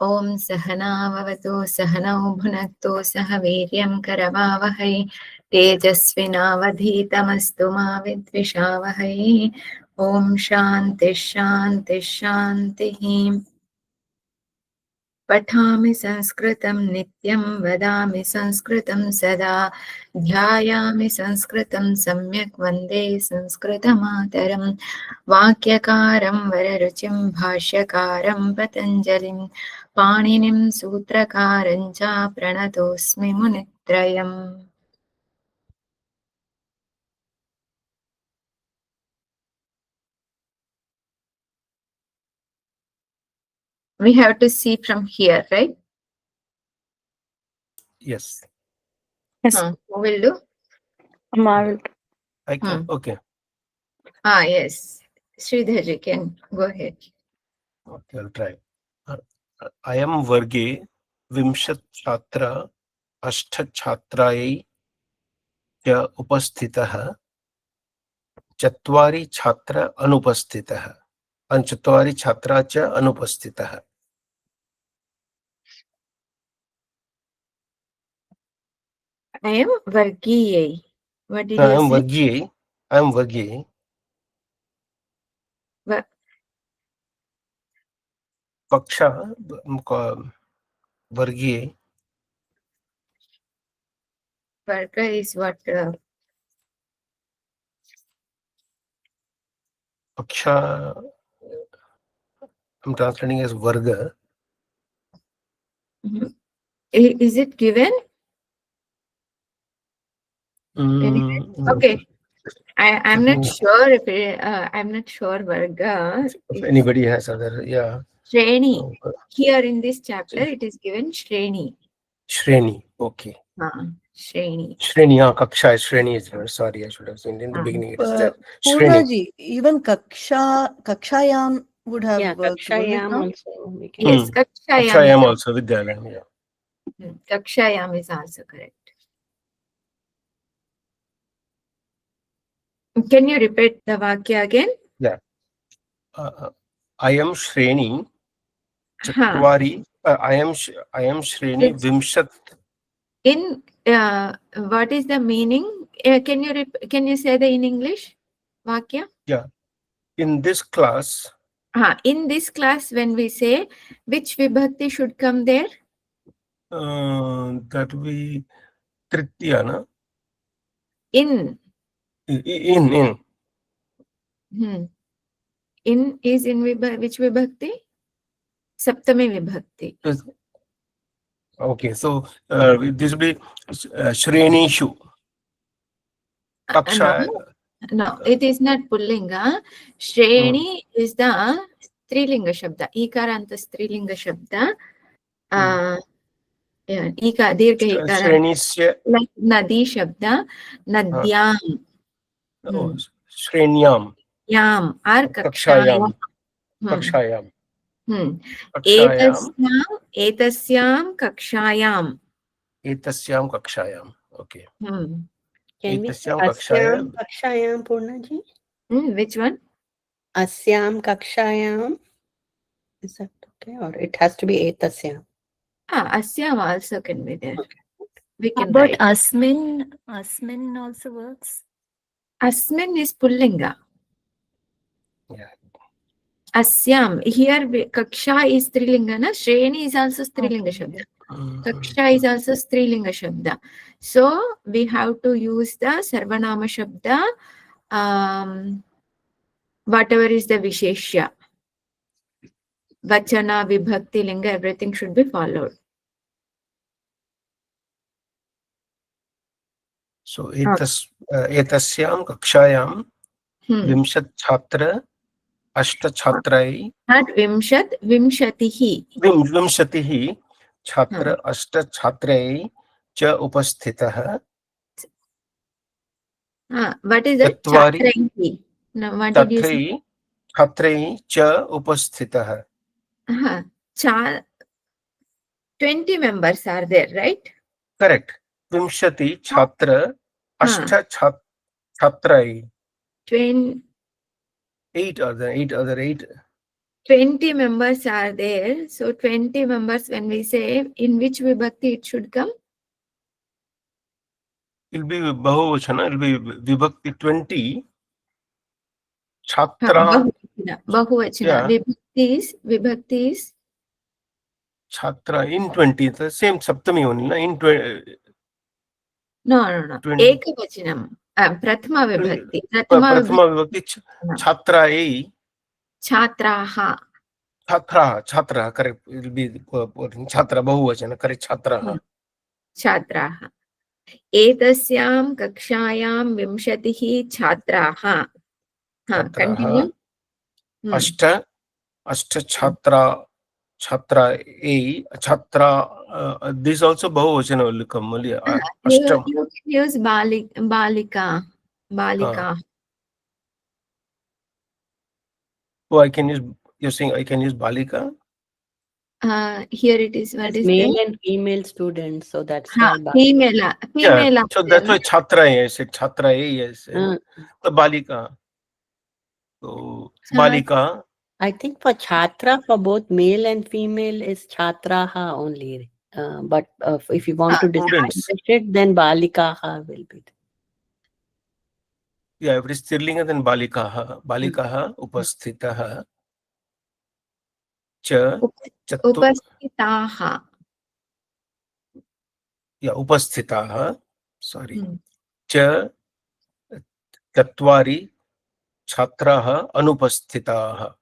ॐ सहनाववतु सहनौ भुनक्तु सह वीर्यं करवावहै तेजस्विनावधीतमस्तु मा विद्विषावहै ॐ शान्तिः शान्तिः शान्तिः। पठामि संस्कृतं नित्यं वदामि संस्कृतं सदा ध्यायामि संस्कृतं सम्यक् वन्दे संस्कृतमातरं वाक्यकारं वररुचिं भाष्यकारं पतञ्जलिं पाणिनिं सूत्रकारं च प्रणतोऽस्मि मुनित्रयम्। We have to see from here, right? Yes. Yes. Who will do? Marvel. I can. Okay. Yes. Sridharji can go ahead. Okay, I'll try. Ayam varge vimshat chhatra ashtha chhatraयै च उपस्थितः चत्वारि छात्र अनुपस्थितः चत्वारि छात्रा च अनुपस्थितः. I am Vargiyai. What did I you am say? Vargiyai. I am Vargiyai. Paksha Vargiyai. Varga is what? Paksha, I'm translating as Varga. Is it given? Okay. I'm not sure if I'm not sure Varga. If anybody has other, yeah. Shreni. Here in this chapter, it is given Shreni. Shreni. Okay. Shreni. Shreni. Kaksha. Shreni is there. Sorry, I should have seen in the beginning. It is there. Purnaji, even Kakshayam would have worked. Kakshayam also. We can. Yes, Kakshayam also. Vidyalayam. Yeah. Kakshayam is also correct. Can you repeat the Vakya again? Yeah. I am Shreni. Chatvari. I am Shreni. Vimshat. In what is the meaning? Can you say that in English? Vakya? Yeah. In this class. In this class, when we say which vibhakti should come there? That we Tritiya, na? In. In. In is in which vibhakti? Saptami vibhakti. Okay, so this will be Shrenishu. No, it is not Pullinga. Shreni is the Strilinga Shabda. Ikaranta Strilinga Shabda. Ika Dirgha Ikaranta. Like Nadi Shabda. Nadyam. Shrenyam. Yam or Kakshayam. Kakshayam. Etasyam Kakshayam. Etasyam Kakshayam. Okay. Can we say Asyam Kakshayam, Purnaji? Which one? Asyam Kakshayam. Is that okay? Or it has to be Etasyam? Asyam also can be there. Okay. We can But write. Asmin also works. Asmin is Pullinga. Yeah. Asyam. Here Kaksha is Strilinga. Shreni is also Strilinga Shabda. Kaksha is also Strilinga Shabda. So we have to use the Sarvanama Shabda. Whatever is the Visheshya. Vachana, Vibhakti, Linga, everything should be followed. So Etasyam Kakshayam Vimshat Chhatra Ashta Chhatrai. Not Vimshat, Vimshatihi. Vimshatihi Chhatra Ashta Chhatrai Cha Upasthitah. What is that? Chatraihi. No, what did you say? Chhatrai Cha Upasthitah. 20 members are there, right? Correct. Vimshati Chhatra Ashta Chhatrai. 8 8 are there. 8 other 8. 20 members are there. So 20 members, when we say, in which vibhakti it should come? It will be bahuvachana, it will be vibhakti 20. Chhatra, Bahuvachana. Yeah. Vibhaktis. Chhatra in 20. The same saptami only, na? In 20. No. 20. Ekavachanam. Prathama vibhakti. Prathama vibhakti. Chhatra A. Chhatraha. Chhatra, correct. It will be chhatra, bahuvachana, correct. Chhatra. Chhatraha. Etasyam kakshayam vimshatihi chhatraha. Continue. Ashta chhatra A. Chhatra, this also bahuvachana will come only. Ashtam. You can use balika. Oh, I can use, you're saying I can use balika? Here it is. What It's is male there? and female students, so that's why. Female. Yeah, so that's why chhatra A, I said chhatra A, yes. The balika. So, balika. I think for chhatra, for both male and female is chhatraha only. But if you want to distinguish it, then balikaha will be. Yeah, if it is Stirlinga, then balikaha. Balikaha upasthitaha. Cha. Upasthitaha. Yeah, upasthitaha. Sorry. Cha. Tatvari. Chhatraha anupasthitaha.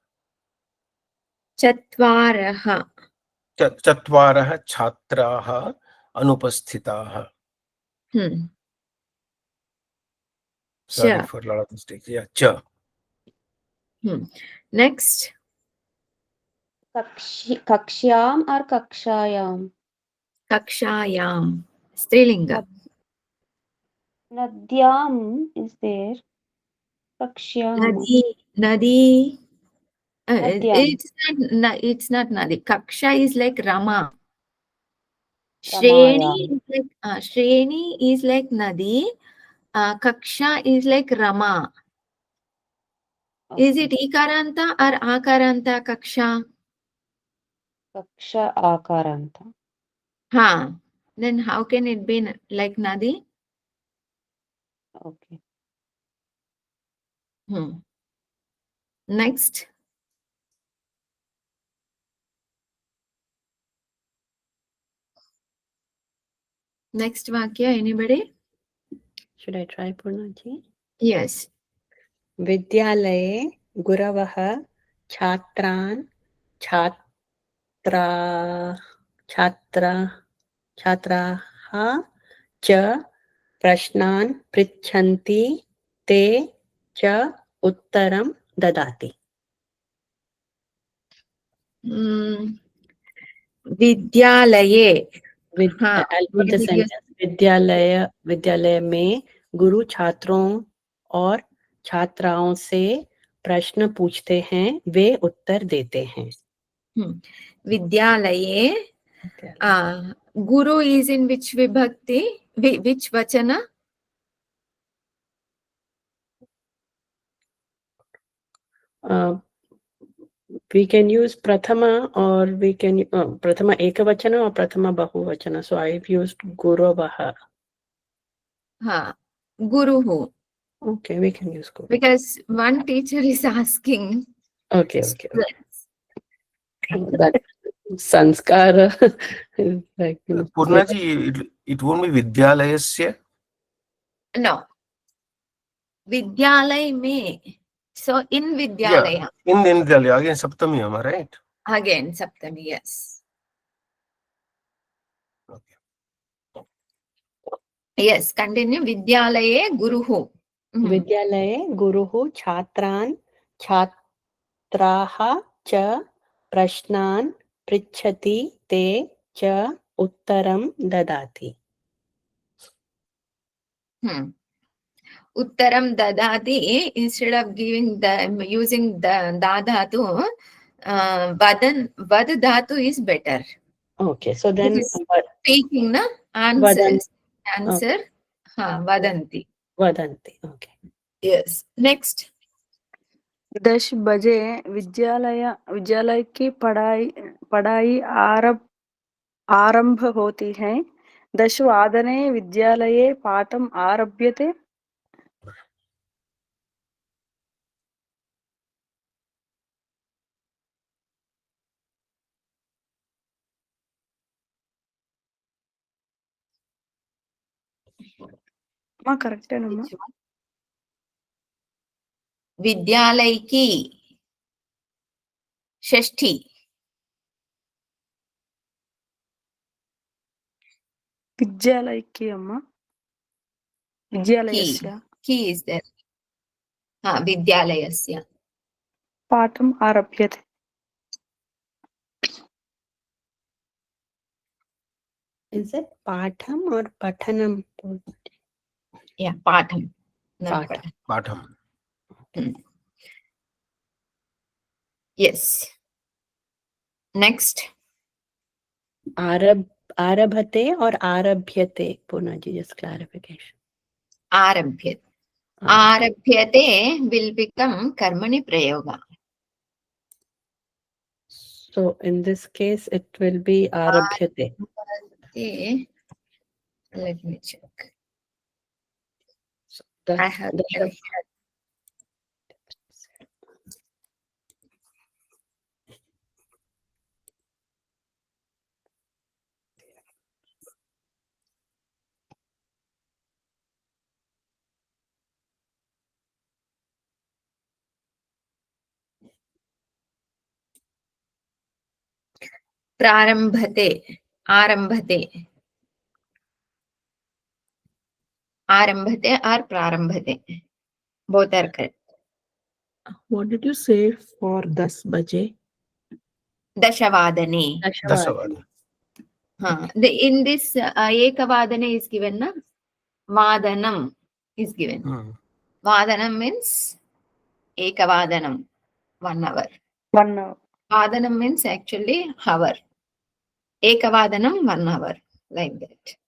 Chatvaraha. Chatvaraha chhatraha anupasthitaha. Sorry for a lot of mistakes. Yeah, cha. Next. Kakshyam or kakshayam? Kakshayam. Strilinga. Nadyam is there. Kakshyam. Nadi. Nadyam. It's not Nadi. Kaksha is like Rama. Shreni is like Nadi. Kaksha is like Rama. Is it Ikaranta or Akaranta Kaksha? Kaksha akaranta. Then how can it be like Nadi? Okay. Next. Next Vakya, anybody? Should I try, Purnaji? Yes. Vidyalaye Guravaha Chatran Chatraha cha prashnan prichanti te cha uttaram dadati. Vidyalaye. I'll put the sentence. विद्यालय में गुरु छात्रों और छात्राओं से प्रश्न पूछते हैं, वे उत्तर देते हैं. Vidyalaye. Guru is in which vibhakti? Which vachana? We can use prathama or we can prathama ekavachana or prathama bahuvachana. So I've used Guravaha. Guruhu. Okay, we can use Guru. Because one teacher is asking. Okay. That sanskara. Like, Purnaji, it won't be Vidyalayasya? No. Vidyalay me. So in Vidyalaya. Yeah, in Vidyalaya. Again, Saptami, am I right? Again, Saptami, yes. Okay. Yes, continue. Vidyalaye Guruhu. Vidyalaye Guruhu Chatran Chatraha cha prashnan prichhati te cha uttaram dadati. Uttaram dadati, instead of using the dadhatu, vad dhatu is better. Okay, so then Speaking, na? Answer. Vadanti. Vadanti. Okay. Yes. Next. 10 बजे विद्यालय की पढ़ाई आरंभ होती है। 10 वादने विद्यालये पाठम् आरभ्यते। కరెక్టేనమ్మా. Which one? विद्यालय की षष्ठी. విద్యాలయకి అమ్మా. విద్యాలయస్య की is there? हाँ, विद्यालयस्य. पाठम् आरभ्यते. Is it patham or pathanam? Yeah, Patham. not Patham. Patham. Yes. Next. आरभते और आरभ्यते. Puna ji, just clarification. आरभ्यते. आरभ्यते will become कर्मणि प्रयोगा. So in this case, it will be arabhyate. Let me check. The- I have the- प्रारंभते. आरंभते. आरंभते or प्रारंभते. Both are correct. What did you say for 10 baje? दशवादने. दशवादने. हाँ. In this ekavadane is given na. Vadanam is given. Vadanam means ekavadanam, 1 hour. 1 hour. Vadanam means actually hour. Ekavadanam 1 hour, like that.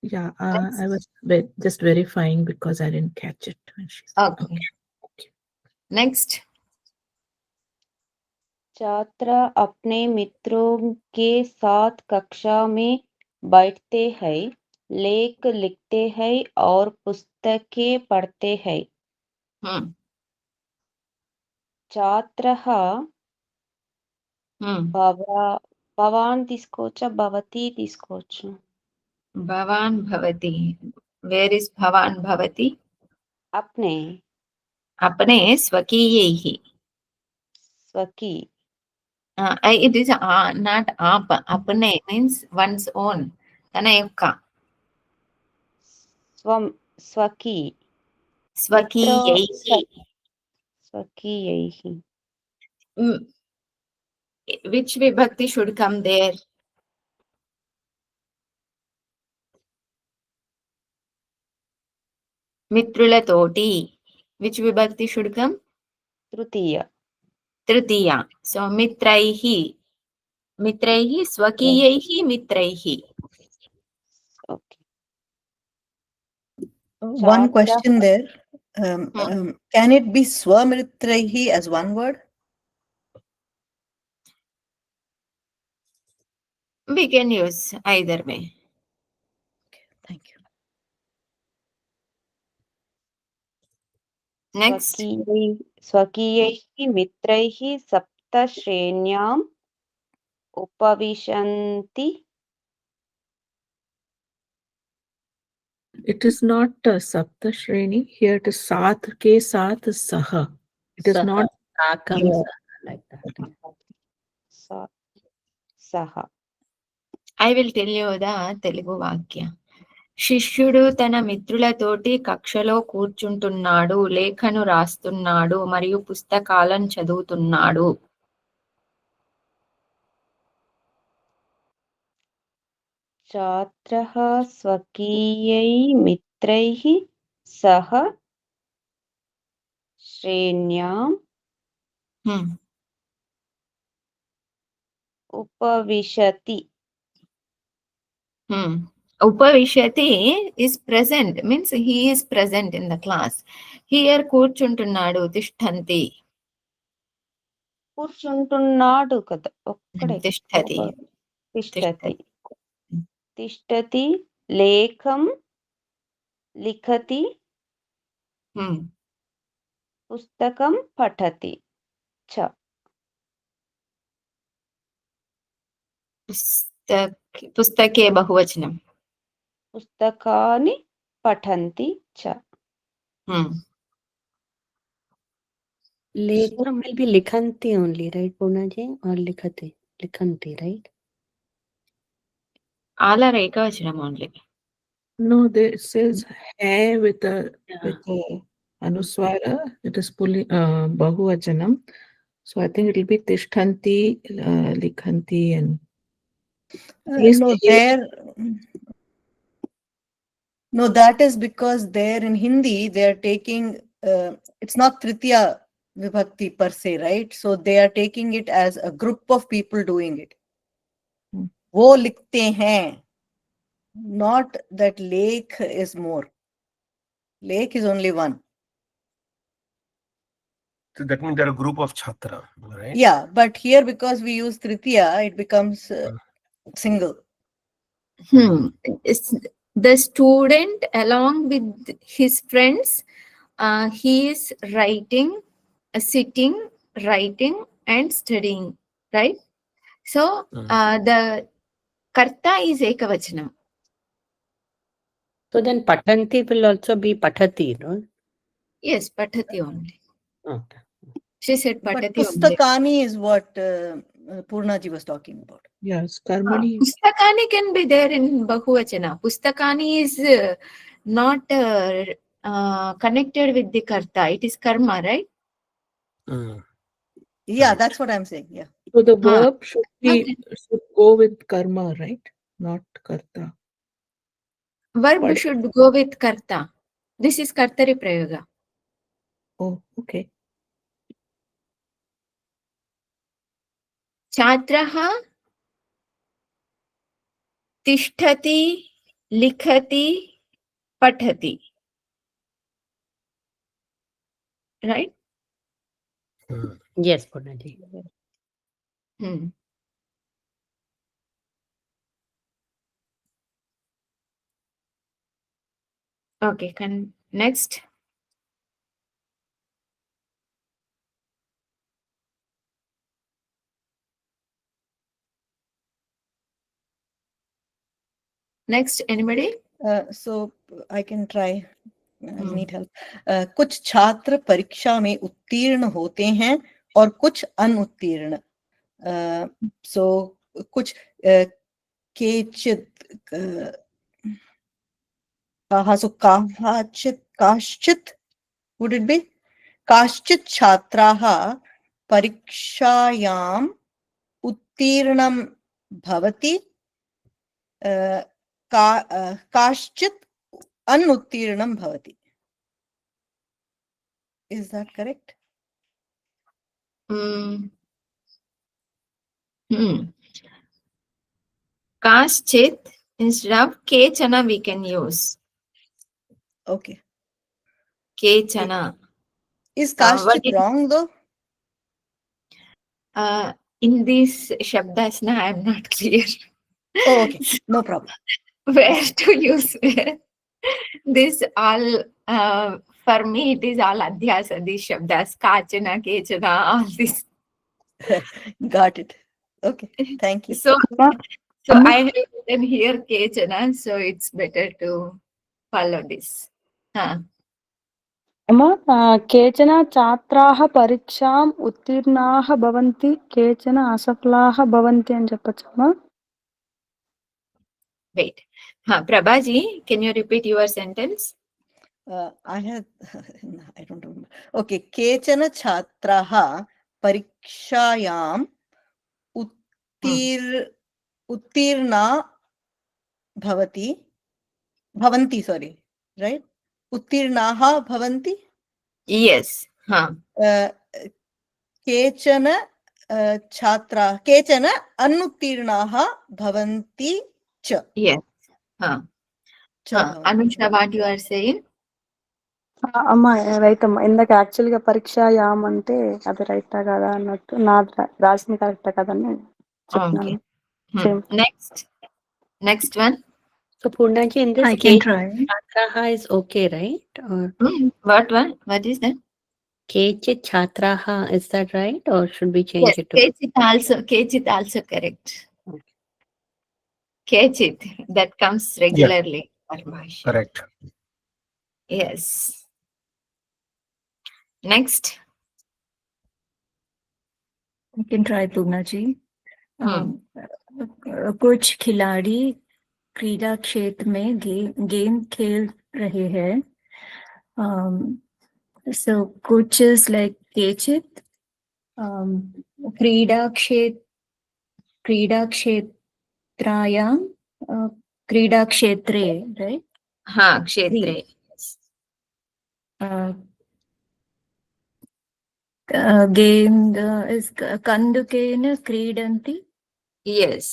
Yeah, I was just verifying because I didn't catch it when she said. Okay. Next. छात्र अपने मित्रों के साथ कक्षा में बैठते हैं, लेख लिखते हैं और पुस्तकें पढ़ते हैं. छात्रः भवान् తీసుకోవచ్చా భవతి తీసుకోవచ్చు? भवान् भवति. Where is भवान् भवति? अपने अपने स्वकीयैः. स्वकी. It is not आप. अपने means one's own. तन యొక్క. स्वम स्वकी. स्वकीयैः. स्वकीयैः. Which vibhakti should come there? Mitrulatoti. Which vibhakti should come? तृतीय. Tritiya. So mitraihi. Mitraihi, swakiyaihi, mitraihi. Okay. One question there. Can it be swamitraihi as one word? We can use either way. Thank you. Next. स्वकीयैः मित्रैः सप्तश्रेण्याम् उपविशन्ति. It is not Sapta Shreni. Here it is Sat ke Sat Saha. It is Saha. not Sakam, Yeah. like that. Saha. I will tell you the Telugu Vakya. శిష్యుడు తన మిత్రులతోటి కక్షలో కూర్చుంటున్నాడు, లేఖను రాస్తున్నాడు మరియు పుస్తకాలను చదువుతున్నాడు. छात्रः स्वकीयैः मित्रैः सह श्रेण्याम् उपविशति. Upavishati is present, means he is present in the class. Here కూర్చుంటున్నాడు, తిష్టంతి. కూర్చుంటున్నాడు కదా ఒక్కడే తిష్టతి తిష్టతి Hmm. తిష్టతి లేఖం లిఖతి Hmm. పుస్తకం పఠతి చ పుస్తకే బహువచనం. పుస్తకాని పఠంతి చ Hmm. Lekam will be likhanti only, right, Purna ji? Or likhati? Likhanti, right? All are ekavachanam only. No, there it says hai with a Yeah. anuswara. It is bahuvachanam. So I think it will be tishtanti, likhanti, and No, there. No, that is because there in Hindi they are taking. It's not Tritiya Vibhakti per se, right? So they are taking it as a group of people doing it. वो लिखते हैं, not that Lekh is more. Lekh is only one. So that means they're a group of chhatra, right? Yeah, but here because we use Tritiya, it becomes single. It's the student along with his friends, he is writing, sitting, writing and studying, right? So the karta is ekavachanam. So then pathanti will also be pathati, no? Yes, pathati only. Okay. She said But pathati only. Pustakani is what Purna ji was talking about. yes, karmani. Pustakani can be there in bahuvachana. Pustakani is not connected with the karta. It is karma, right? Yeah, that's what I'm saying. Yeah. So the verb should Okay. go with karma, right? Not karta. Verb But- should go with karta. This is kartari prayoga. Oh, okay. Chatraha tishtati, likhati, pathati. Right? Yes, Purna ji. Okay, next. Next, anybody? So I can try. I need help. कुछ छात्र परीक्षा में उत्तीर्ण होते हैं और कुछ अनुत्तीर्ण. So कुछ केचित so काश्चित would it be? काश्चित छात्राः परीक्षायाम् उत्तीर्णं भवति. काश्चित् अनुत्तीर्णं भवति. Is that correct? Kaschit instead of kechana we can use. Okay. Kechana. Is kaschit wrong though? In these shabdas, I am not clear. Oh, okay. No problem. Where to use where? This all, for me, it is all adhyasa, these shabdas, kachana, kechana, all this. Got it. Okay. Thank you. So I have written here kechana, so it's better to follow this. केचन छात्राः परीक्षाम् उत्तीर्णाः भवन्ति केचन असफलाः भवन्ति అని చెప్పొచ్చమ్మా. Wait. Prabhaji, can you repeat your sentence? I don't remember. Okay. केचन छात्राः परीक्षायाम् उत्तीर्णा भवन्ति, sorry, right? उत्तीर्णाः भवन्ति. Yes. केचन छात्राः केचन अनुत्तीर्णाः भवन्ति च. Yes. Anusha, what you are saying? అమ్మ రైట్ అమ్మ. ఇందాక యాక్చువల్ గా పరీక్షాయాం అంటే అది రైటా కదా అన్నట్టు నా రాసిన కరెక్టా కదా అని చెప్తున్నాను. Same. Next one. So Purnaji, in this I can case, try. Chhatraha is okay, right? Or What one? What is that? Kechit Chhatraha, is that right? Or should we change Yes, it to Kechit also correct. Okay. Kechit, that comes regularly. Correct. Yes. Next. I can try, Purna ji. कुछ खिलाड़ी क्रीडा क्षेत्र में game खेल रहे हैं. So कुछ is like केचित. क्रीडा क्षेत्रायां क्रीडा क्षेत्रे, right? हाँ, क्षेत्रे. Game is कंदुकेन क्रीडन्ति. Yes.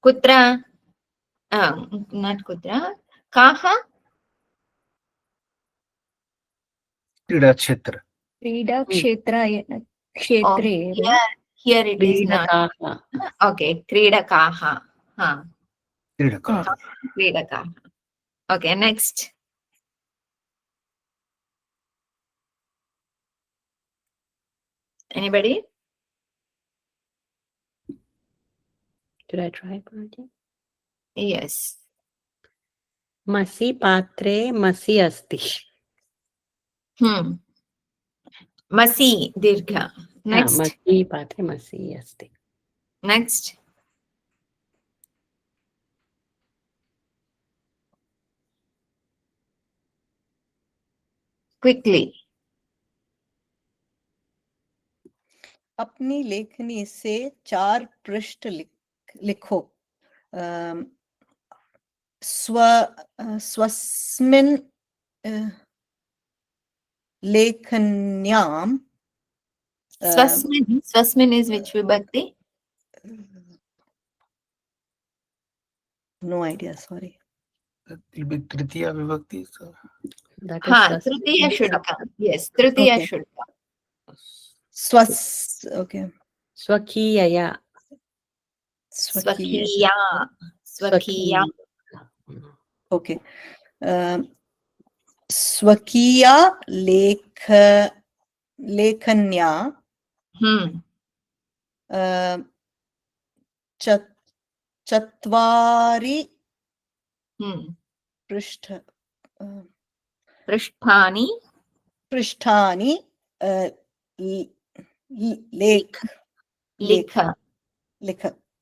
Kutra? Not kutra. Kaha? क्रीडा क्षेत्र. क्रीडा क्षेत्रे. Here it is not. Kridakaha. Okay, Kridakaha. क्रीडकाः. Kridakaha. Okay, next. Anybody? Should I try, Purnaji? Yes. Masi patre masi asti. Masi, dirgha. Next. Masi patre masi asti. Next. Quickly. अपनी लेखनी से 4 पृष्ठ लिखो. स्वस्मिन् लेखन्यां. Swasmin is which vibhakti? No idea, sorry. That will be Tritiya Vibhakti. So. That is Tritiya should come. Yes, Tritiya Okay. should come. Okay. Swakiyaya. Swakiya. Swakiya. Okay. Swakiya लेखन्या चत्वारि पृष्ठानि लेख.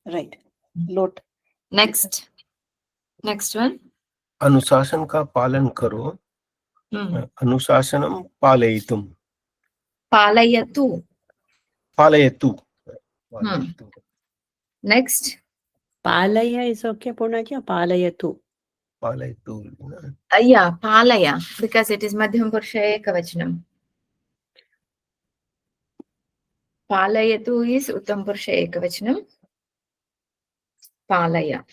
Right. Lot. Next one. अनुशासन का पालन करो. अनुशासनम पालयितुम. Palayatu. Next. Palaya is okay, Purnaji, or Palayatu? Palayatu. Yeah, Palaya, because it is Madhyam Purusha Ekavachanam. Palayatu is Uttam Purusha Ekavachanam. Palaya.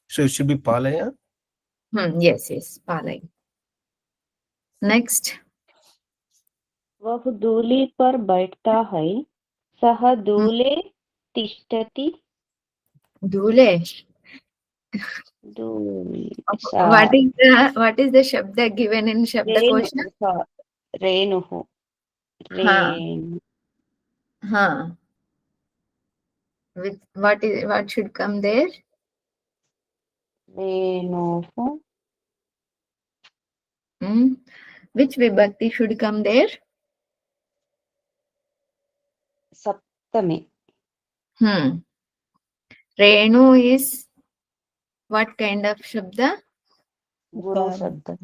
So it should be Palaya? Yes, Palaya. Next. वह दूली पर बैठता है, सह दूले तिष्ठति. Dule. What is the shabda given in Shabda Kosha? Renuhu. What should come there? Renuhu. Which vibhakti should come there? Saptami. Renu is what kind of shabda? Guru shabda.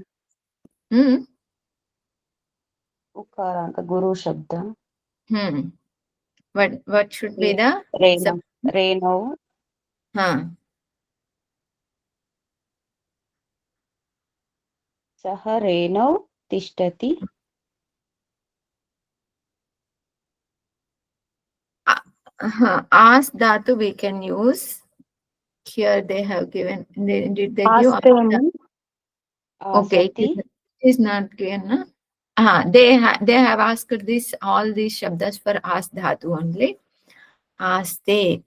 Ukaranta Guru shabda. What should be the? Renu. Sah Renau tishtati. As dhatu we can use. Here they have given. Did they give? Okay, आसति it is not clear, na? They have asked this all these shabdas for as dhatu only. Aste,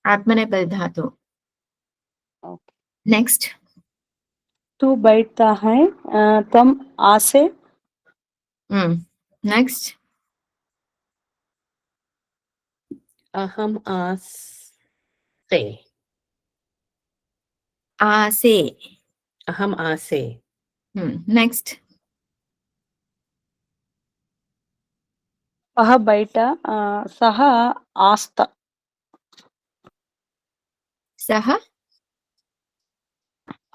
Atmanepad dhatu. Okay Next, तू बैठता है तुम आसे next, aham ase, ase. aham ase, Next, वह बैठा सह आस्त saha.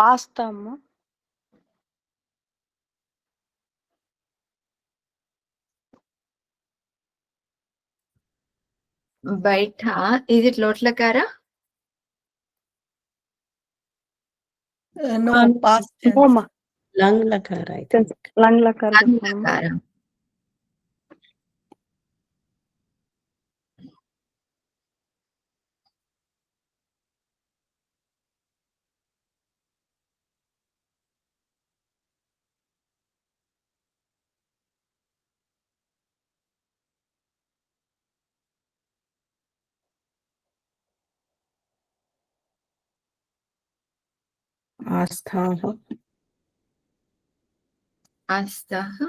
आस्तम Baitha, is it lot lakara? No, past tense. no ma lang lakara, I think. lang lakar Lakara. आस्थाः Astaha.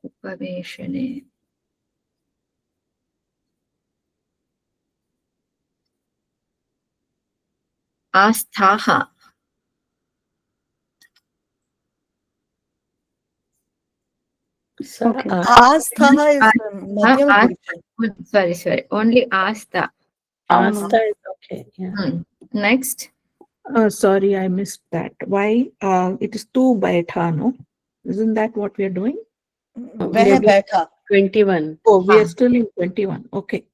Upaveshane. Asthaha. Sir, Okay. Astha is Madhyama Purusha. Sorry. Only asta. asta is okay. Yeah. Next. Sorry, I missed that. Why? It is tu baitha, no? Isn't that what we are doing? Veh baitha. 21. Oh, we are still in 21. Okay.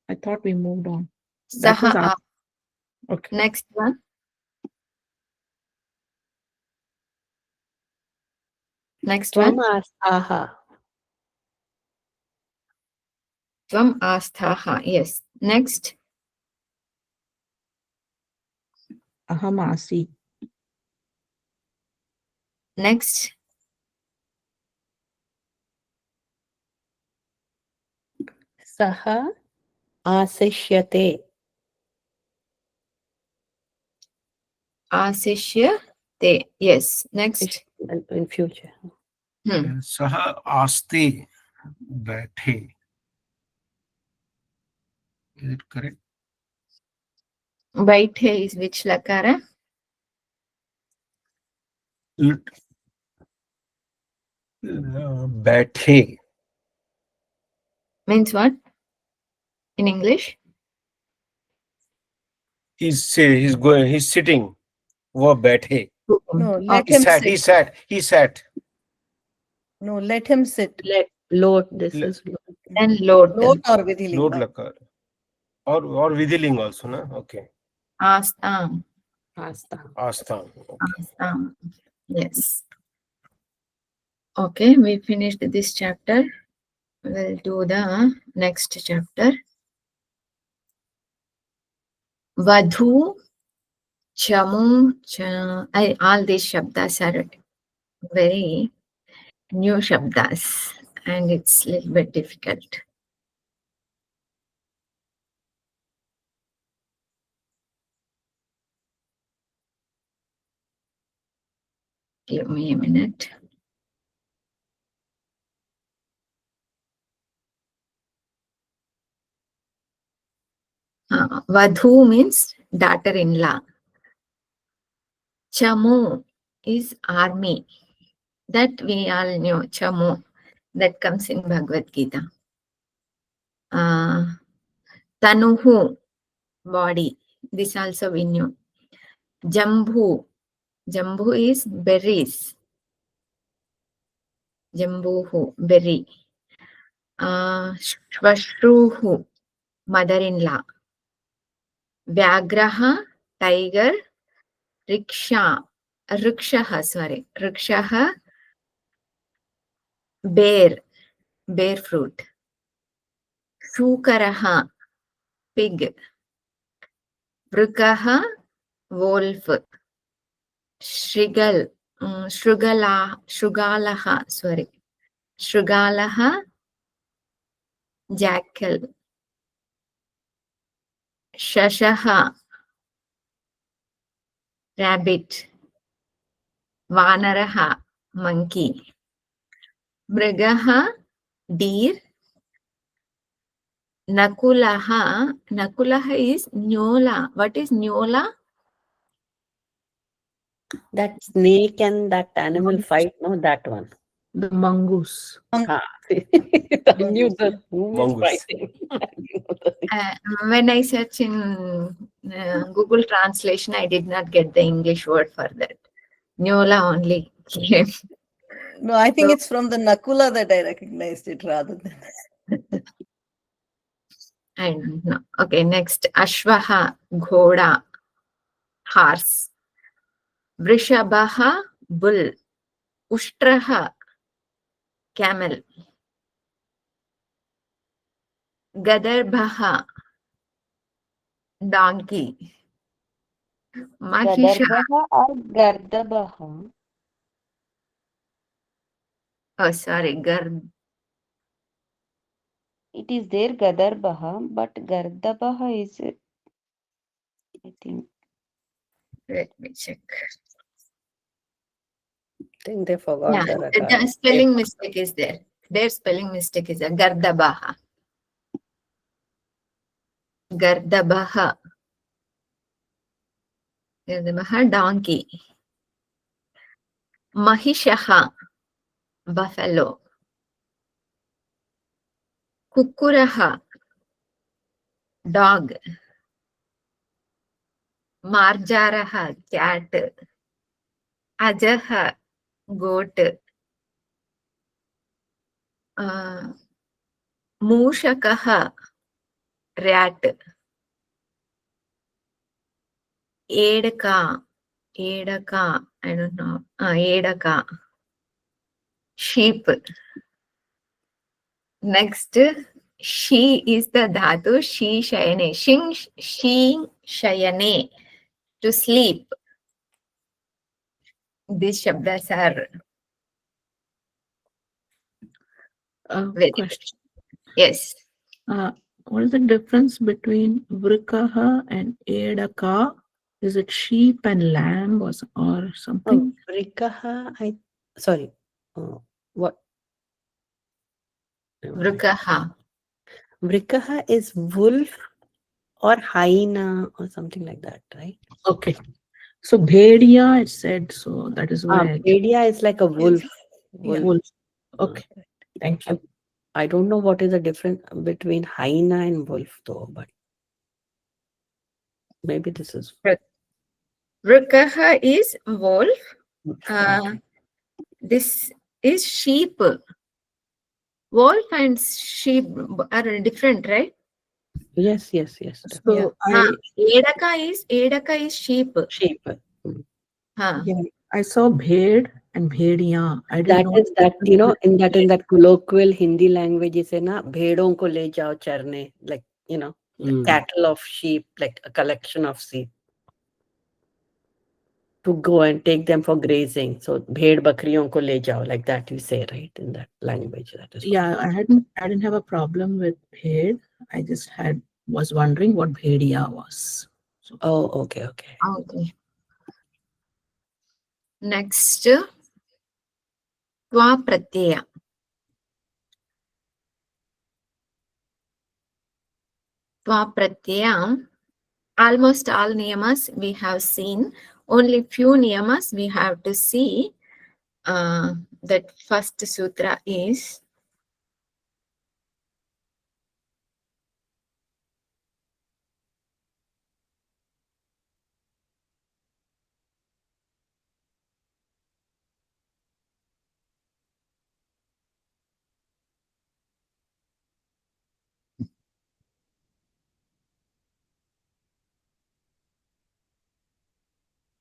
I thought we moved on. That was Saha. Okay. Next one. Next Tvam one. asthaha. Tvam asthaha. Yes. Next. Aham asi. Next. Saha asishyate. Asishya te. Yes. Next. In future. सह आस्ते बैठे. Is it correct? Baithe is which lakara? बैठे. Means what? In English? He's sitting. वो बैठे. No, let him sit. He sat. No, let him sit. Let load. This is load. Then load. Lot or vidhilinga. Load लकार. और विधिलिंग also ना. Okay. Astam. Asta. आस्थान. Okay. Astam. Yes. Okay, we finished this chapter. We'll do the next chapter. Vadhu, Chamu, all these shabdas are very new shabdas and it's a little bit difficult. Give me a minute. Vadhu means daughter-in-law. Chamu is army. That we all knew. Chamu. That comes in Bhagavad Gita. Tanuhu, body. This also we knew. Jambhu. Jambhu is berries. Jambuhu, berry. Shvashruhu, mother-in-law. Vyagraha, tiger. Rikshaha, bear fruit. Shukaraha, pig. Vrikaha, wolf. Shrigal, Shrugalaha, sorry. Shrugalaha, jackal. Shashaha, rabbit. Vanaraha, monkey. Mrigaha, deer. Nakulaha is Nyola. What is Nyola? That snake and that animal fight, no, that one. The mongoose. I knew the who is Mongoose. fighting. I knew the thing. When I search in Google translation, I did not get the English word for that. Nyola only came. No, I think So- it's from the Nakula that I recognized it rather than. I don't know. Okay, next. Ashvaha, Ghoda, horse. Vrishabhaha, bull. Ushtraha, camel. Gadarbhaha, donkey. Mahisha, Gadarbha or Gardabha. oh sorry, It is there Gadarbha, but Gardabha is, I think. let me check. I think they forgot Yeah, the the rakara. spelling mistake is there. Their spelling mistake is there. Gardabaha. Gardabaha. Gardabaha, donkey. Mahishaha, buffalo. Kukuraha, dog. Marjaraha, cat. Ajaha, goat. Mushakaha, rat. Edaka, I don't know. Edaka, sheep. Next, she is the dhatu, she shayane. She shayane, to sleep. These shabdas are very good. Question. Yes. What is the difference between Vrikaha and Edaka? Is it sheep and lamb or something? Oh, Vrikaha, sorry. What? Vrukaha. Vrikaha is wolf or hyena or something like that, right? Okay. So Bhedia, it said, so that is why. Bhedia is like a wolf. Yeah. Wolf. Okay. Thank you. I don't know what is the difference between hyena and wolf though, but maybe this is. Vrukaha is wolf. This is sheep. Wolf and sheep are different, right? Yes. So Edaka is sheep. Sheep. Huh. Yeah, I saw Bhed and Bhedia. I didn't That know. is that, you know, in that colloquial Hindi language, is na bhedon ko le jao charne, like, you know, cattle of sheep, like a collection of sheep, to go and take them for grazing. So bhed bakriyon ko le jao, like that you say, right, in that language. That is. Yeah, I didn't have a problem with Bhed. I just was wondering what Bhedia was. So, Oh, okay. Okay. Next, Twa Pratyaya. Twa Pratyaya. Almost all niyamas we have seen. Only few niyamas we have to see. That first sutra is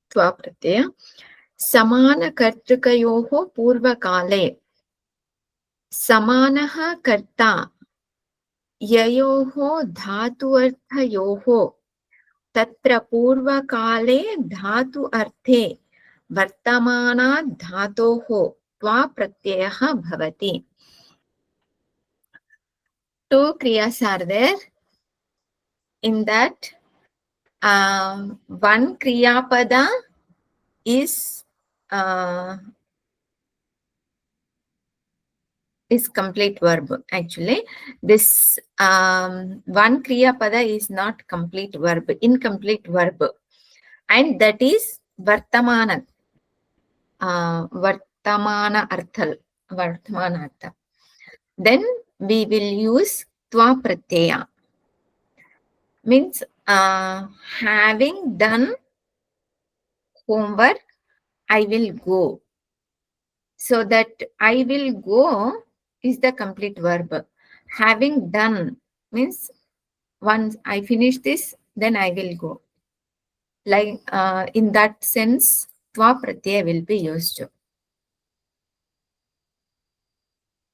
Twa Pratyaya. समानकर्तृकयोः पूर्वकाले समानः कर्ता ययोः धातुअर्थयोः तत्र पूर्वकाले धातु अर्थे वर्तमानात् धातोः त्वा प्रत्ययः भवति. Two kriyas are there. In that, one kriya pada is complete verb. Actually, this one kriya pada is not complete verb, incomplete verb, and that is vartamana. Vartamana artha. Then we will use tva pratyaya. Means having done homework, I will go. So that I will go is the complete verb. Having done means once I finish this, then I will go. Like in that sense, tva pratyaya will be used.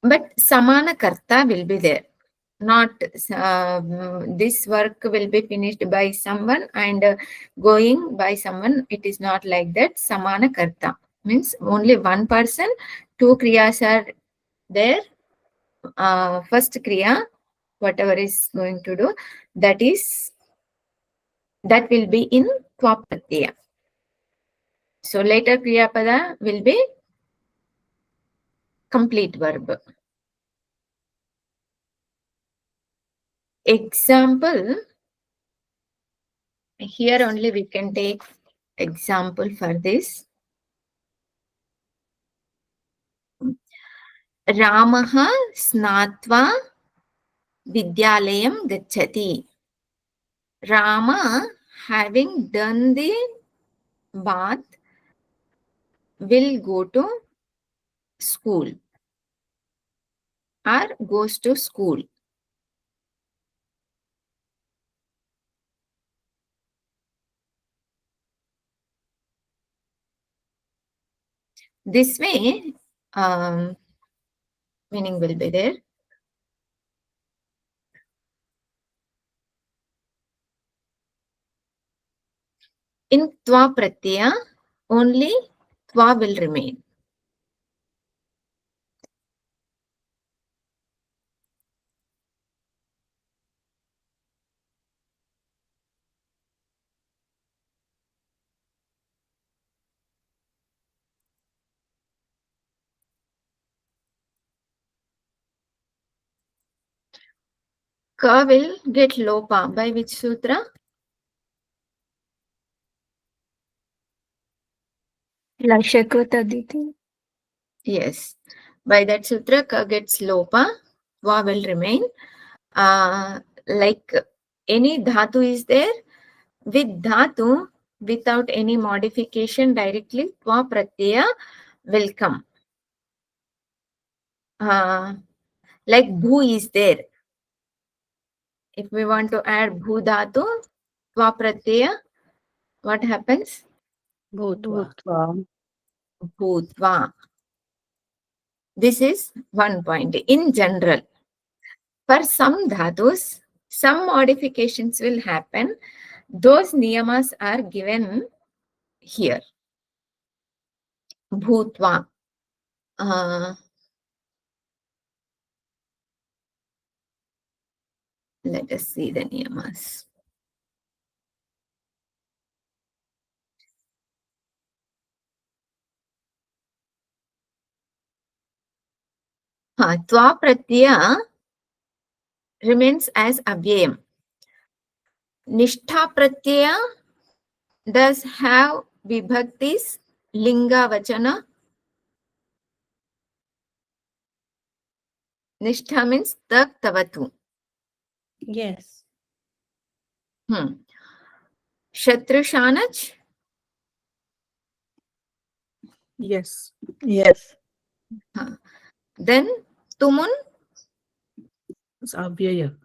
But samana karta will be there. Not this work will be finished by someone and going by someone. It is not like that. Samana karta means only one person. Two kriyas are there. First kriya, whatever is going to do, that will be in tva pratyaya. So later kriya pada will be complete verb. Example, here only we can take example for this. Ramaha snatva vidyalayam gacchati. Rama, having done the bath, will go to school or goes to school. This way, meaning will be there. In tva pratyaya, only tva will remain. Ka will get lopa by which sutra? Lashakotaditi. Yes, by that sutra, ka gets lopa, tva will remain. Like any dhatu is there, with dhatu, without any modification, directly tva pratyaya will come. Like bhu is there. If we want to add bhu dhatu, tva pratyaya, what happens? Bhutva. Bhutva. This is one point. In general, for some dhatus, some modifications will happen. Those niyamas are given here. Bhutva. Let us see the niyamas. Tva pratyaya remains as avyayam. Nishtha pratyaya does have vibhaktis, linga vachana. Nishtha means tak tavatu. Yes. Shatrushanach. Yes. Yes. Then tumun. It's avyaya.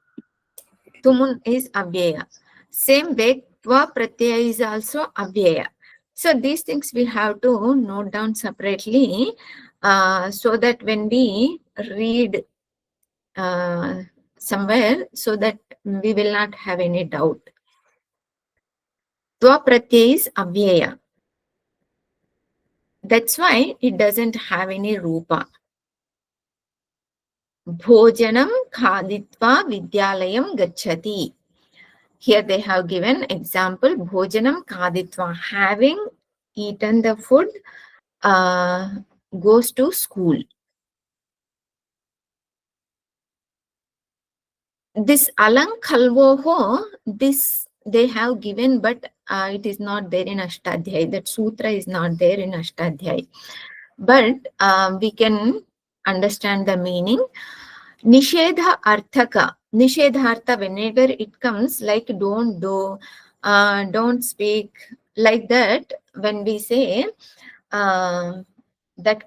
Tumun is avyaya. Same way, tva pratyaya is also avyaya. So these things we have to note down separately so that when we read somewhere, so that we will not have any doubt. Tva pratyaya is avyaya. That's why it doesn't have any rupa. Bhojanam khaditva vidyalayam gacchati. Here they have given example, bhojanam khaditva, having eaten the food, goes to school. This alang khalvoho, this they have given, but it is not there in Ashtadhyay. That sutra is not there in Ashtadhyay. But we can understand the meaning. Nishedha arthaka. Nishedhartha, whenever it comes, like don't do, don't speak, like that, when we say that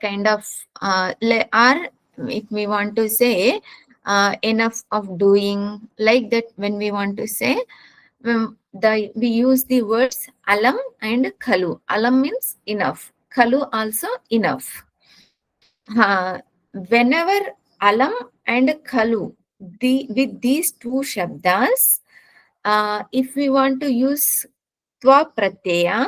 kind of, or if we want to say enough of doing, like that, when we want to say, we use the words alam and khalu. Alam means enough. Khalu also enough. Whenever alam and khalu, with these two shabdas, if we want to use tva pratyaya,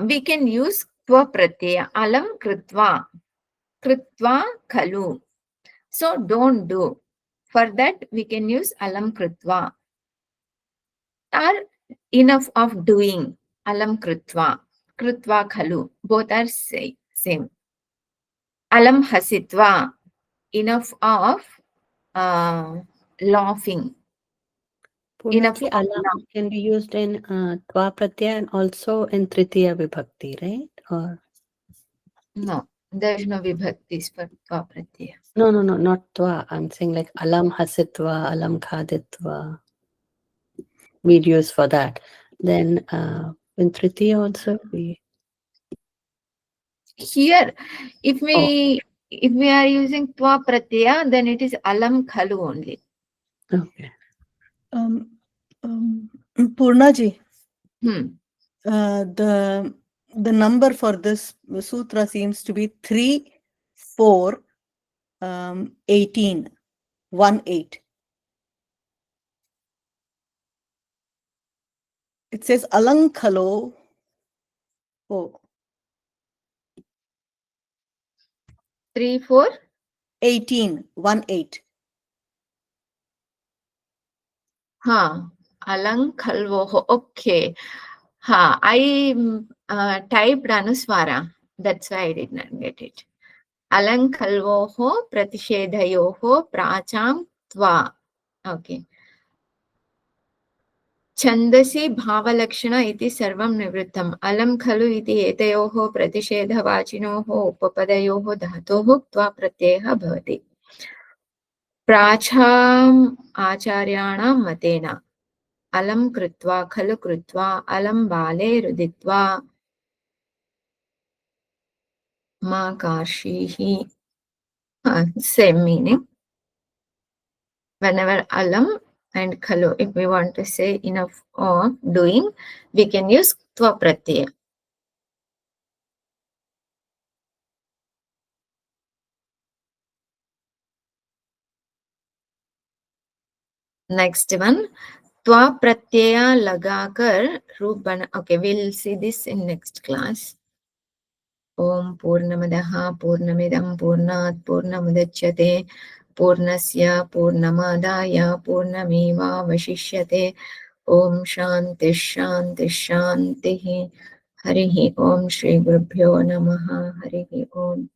we can use tva pratyaya, alam krutva, krutva khalu. So don't do. For that we can use alam krutva. Or enough of doing, alam krutva, krutva khalu. Both are same. Alam hasitva, enough of laughing. Enough Purnaki, of alam can be used in tva pratyaya and also in tritiya vibhakti, right? Or no, there is no vibhaktis for tva pratyaya. no, not tva. I'm saying like alam hasitva, alam khaditva. We'd use for that. Then in tritiya also we. Here, if we are using tva pratyaya, then it is alam khalu only. Okay. Purnaji, Hmm. the number for this sutra seems to be 3, 4, 18, 1, 8. It says Alankhalo. Oh, 3, 4. 18, 1, 8. Alang khalvoho. Okay. I typed anuswara. That's why I did not get it. Alang khalvoho pratishedhayoho pracham tva. Okay. Chandasi bhavalakshana iti sarvam nivrittam. Alam khalu iti etayoho pratishedhavachinoho upapadayoho dhatoho tva pratyeha bhavati. Pracham acharyanam matena. Alam krutva khalu krutva alam bale ruditva ma karshihi. Same meaning. Whenever alam and khalu, if we want to say enough of doing, we can use tva pratyaya. Next one, tva pratyaya lagakar roop bana. Okay, we'll see this in next class. Om Purnamadaha Purnamidam Purnat Purnamudachyate Purnasya Purnamadaya Purnameva Vashishyate. Om Shanti Shanti Shanti. Harihi Om Shri Gurubhyo Namaha. Harihi Om.